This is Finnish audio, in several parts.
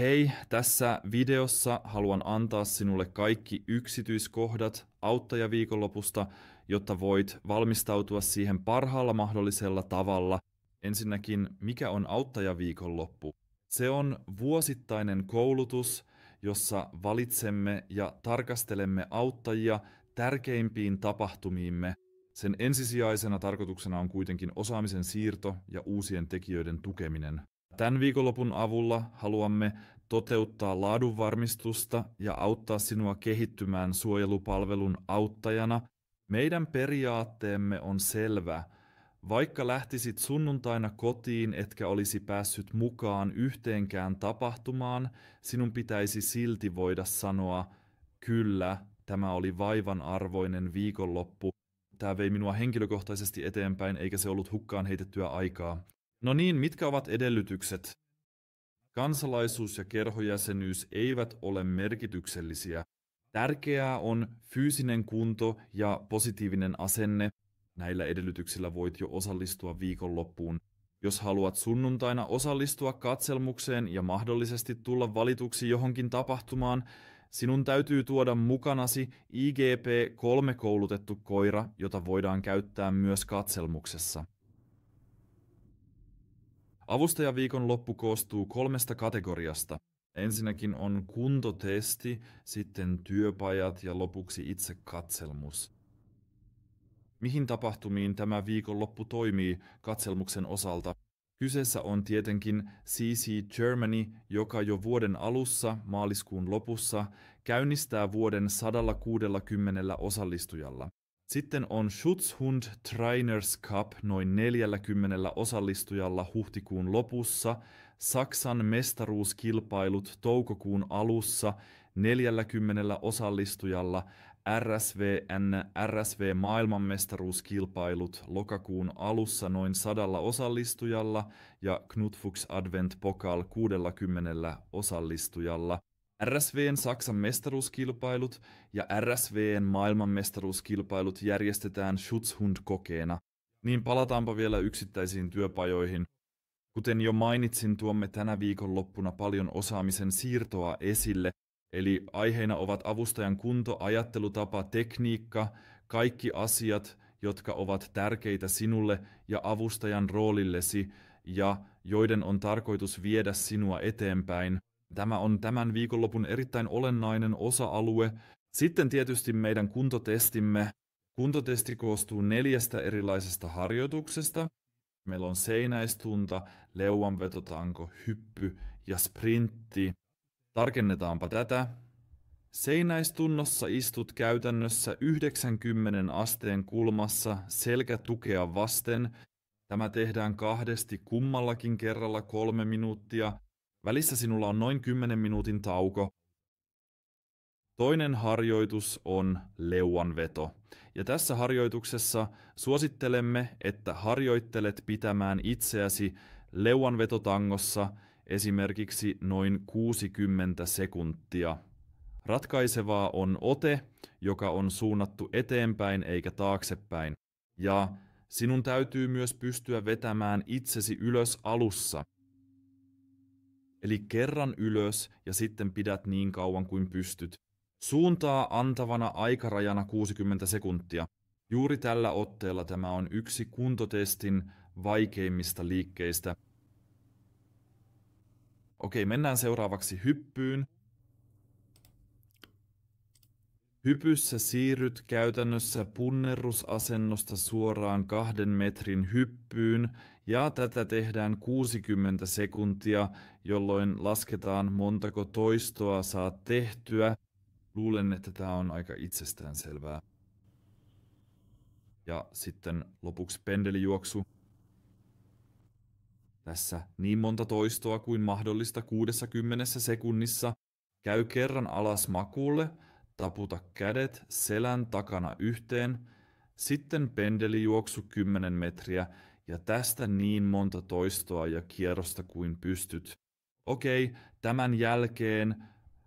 Hei, tässä videossa haluan antaa sinulle kaikki yksityiskohdat auttajaviikonlopusta, jotta voit valmistautua siihen parhaalla mahdollisella tavalla. Ensinnäkin, mikä on auttajaviikonloppu? Se on vuosittainen koulutus, jossa valitsemme ja tarkastelemme auttajia tärkeimpiin tapahtumiimme. Sen ensisijaisena tarkoituksena on kuitenkin osaamisen siirto ja uusien tekijöiden tukeminen. Tämän viikonlopun avulla haluamme toteuttaa laadunvarmistusta ja auttaa sinua kehittymään suojelupalvelun auttajana. Meidän periaatteemme on selvä. Vaikka lähtisit sunnuntaina kotiin etkä olisi päässyt mukaan yhteenkään tapahtumaan, sinun pitäisi silti voida sanoa, kyllä, tämä oli vaivan arvoinen viikonloppu. Tämä vei minua henkilökohtaisesti eteenpäin, eikä se ollut hukkaan heitettyä aikaa. No niin, mitkä ovat edellytykset? Kansalaisuus ja kerhojäsenyys eivät ole merkityksellisiä. Tärkeää on fyysinen kunto ja positiivinen asenne. Näillä edellytyksillä voit jo osallistua viikonloppuun. Jos haluat sunnuntaina osallistua katselmukseen ja mahdollisesti tulla valituksi johonkin tapahtumaan, sinun täytyy tuoda mukanasi IGP-3-koulutettu koira, jota voidaan käyttää myös katselmuksessa. Avustajaviikonloppu koostuu 3 kategoriasta. Ensinnäkin on kuntotesti, sitten työpajat ja lopuksi itse katselmus. Mihin tapahtumiin tämä viikonloppu toimii katselmuksen osalta? Kyseessä on tietenkin CC Germany, joka jo vuoden alussa, maaliskuun lopussa, käynnistää vuoden 160 osallistujalla. Sitten on Schutzhund Trainers Cup noin 40 osallistujalla huhtikuun lopussa, Saksan mestaruuskilpailut toukokuun alussa 40 osallistujalla, RSV maailmanmestaruuskilpailut lokakuun alussa noin 100 osallistujalla ja Knutfuchs Advent Pokal 60 osallistujalla. RSV:n Saksan mestaruuskilpailut ja RSV:n maailmanmestaruuskilpailut järjestetään Schutzhund-kokeena. Niin palataanpa vielä yksittäisiin työpajoihin. Kuten jo mainitsin, tuomme tänä viikonloppuna paljon osaamisen siirtoa esille, eli aiheina ovat avustajan kunto, ajattelutapa, tekniikka, kaikki asiat, jotka ovat tärkeitä sinulle ja avustajan roolillesi ja joiden on tarkoitus viedä sinua eteenpäin. Tämä on tämän viikonlopun erittäin olennainen osa-alue. Sitten tietysti meidän kuntotestimme. Kuntotesti koostuu 4 erilaisesta harjoituksesta. Meillä on seinäistunta, leuanvetotanko, hyppy ja sprintti. Tarkennetaanpa tätä. Seinäistunnossa istut käytännössä 90 asteen kulmassa selkätukea vasten. Tämä tehdään 2 kummallakin kerralla 3 minuuttia. Välissä sinulla on noin 10 minuutin tauko. Toinen harjoitus on leuanveto. Ja tässä harjoituksessa suosittelemme, että harjoittelet pitämään itseäsi leuanvetotangossa esimerkiksi noin 60 sekuntia. Ratkaisevaa on ote, joka on suunnattu eteenpäin eikä taaksepäin. Ja sinun täytyy myös pystyä vetämään itsesi ylös alussa. Eli kerran ylös ja sitten pidät niin kauan kuin pystyt. Suuntaa antavana aikarajana 60 sekuntia. Juuri tällä otteella tämä on yksi kuntotestin vaikeimmista liikkeistä. Okei, mennään seuraavaksi hyppyyn. Hypyssä siirryt käytännössä punnerrusasennosta suoraan 2 metrin hyppyyn ja tätä tehdään 60 sekuntia, jolloin lasketaan montako toistoa saat tehtyä. Luulen, että tämä on aika itsestäänselvää. Ja sitten lopuksi pendelijuoksu. Tässä niin monta toistoa kuin mahdollista 60 sekunnissa. Käy kerran alas makuulle. Taputa kädet selän takana yhteen, sitten pendelijuoksu 10 metriä ja tästä niin monta toistoa ja kierrosta kuin pystyt. Okei, tämän jälkeen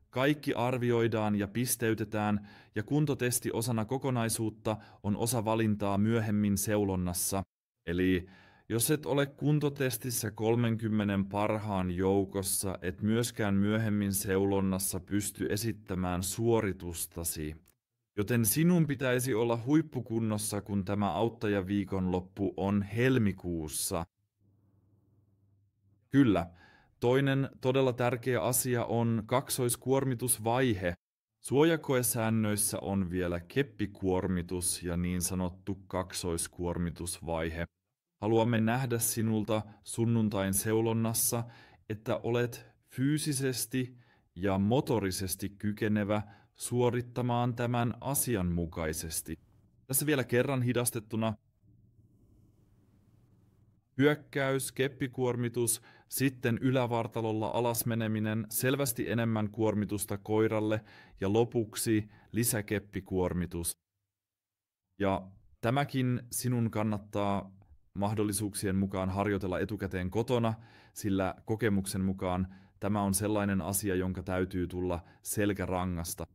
kaikki arvioidaan ja pisteytetään ja kuntotesti osana kokonaisuutta on osa valintaa myöhemmin seulonnassa. Eli Jos et ole kuntotestissä 30 parhaan joukossa, et myöskään myöhemmin seulonnassa pysty esittämään suoritustasi. Joten sinun pitäisi olla huippukunnossa, kun tämä auttajaviikonloppu on helmikuussa. Kyllä, toinen todella tärkeä asia on kaksoiskuormitusvaihe. Suojakoesäännöissä on vielä keppikuormitus ja niin sanottu kaksoiskuormitusvaihe. Haluamme nähdä sinulta sunnuntain seulonnassa, että olet fyysisesti ja motorisesti kykenevä suorittamaan tämän asianmukaisesti. Tässä vielä kerran hidastettuna. Hyökkäys, keppikuormitus, sitten ylävartalolla alas meneminen, selvästi enemmän kuormitusta koiralle ja lopuksi lisäkeppikuormitus. Ja tämäkin sinun kannattaa mahdollisuuksien mukaan harjoitella etukäteen kotona, sillä kokemuksen mukaan tämä on sellainen asia, jonka täytyy tulla selkärangasta.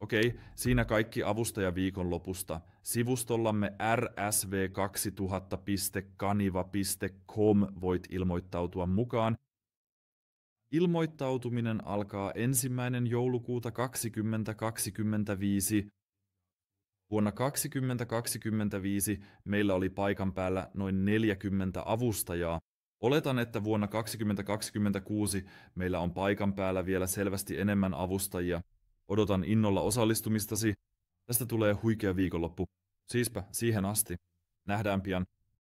Okei, siinä kaikki avustajaviikonlopusta. Sivustollamme rsv2000.kaniva.com voit ilmoittautua mukaan. Ilmoittautuminen alkaa 1. joulukuuta 2025. Vuonna 2025 meillä oli paikan päällä noin 40 avustajaa. Oletan, että vuonna 2026 meillä on paikan päällä vielä selvästi enemmän avustajia. Odotan innolla osallistumistasi. Tästä tulee huikea viikonloppu. Siispä siihen asti. Nähdään pian.